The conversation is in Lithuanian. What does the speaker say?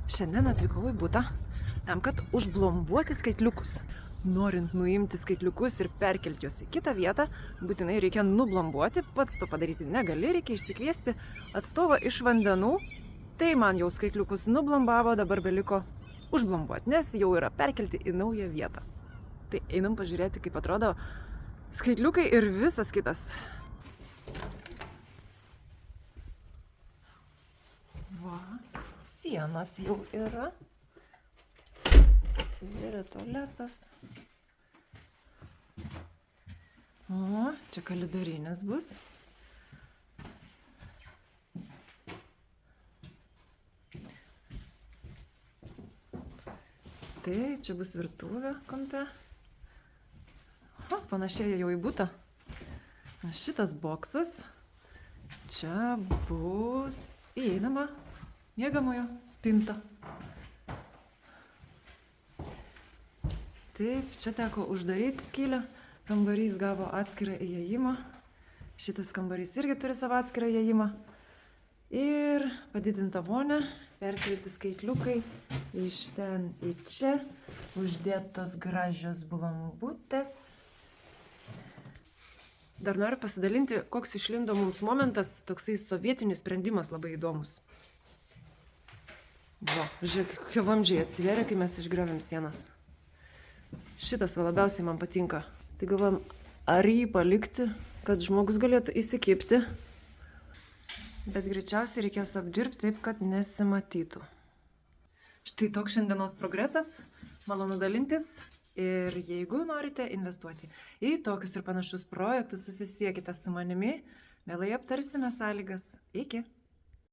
Šiandien atvykau į butą tam, kad užblombuoti skaitliukus. Norint nuimti skaitliukus ir perkelti juos į kitą vietą, būtinai reikia nublombuoti. Pats to padaryti negali, reikia išsikviesti atstovą iš vandenų. Tai man jau skaitliukus nublombavo, dabar beliko užblombuoti, nes jau yra perkelti į naują vietą. Tai einam pažiūrėti, kaip atrodo skaitliukai ir visas kitas. Va, sienas jau yra. Atsiveria tualetas. O, čia kalidorinis bus. Tai čia bus virtuvė kampe. O, panašėja jau į butą. Šitas boksas. Čia bus įeinama miegamojo spinta. Taip, čia teko uždaryti skylę. Kambarys gavo atskirą įėjimą. Šitas kambarys irgi turi savo atskirą įėjimą. Ir padidinta vonė, perkelti skaitliukai iš ten į čia. Uždėtos gražios blambutės. Dar noriu pasidalinti, koks išlindo mums momentas, toksai sovietinis sprendimas labai įdomus. Va, žiūrėk, kokie vamzdžiai atsiveria, kai mes išgriovėm sienas. Šitas labiausiai man patinka. Tai galvom, ar jį palikti, kad žmogus galėtų įsikibti. Bet greičiausiai reikės apdirbti taip, kad nesimatytų. Štai toks šiandienos progresas. Malonu dalintis. Ir jeigu norite investuoti į tokius ir panašus projektus, susisiekite su manimi. Mielai aptarsime sąlygas. Iki.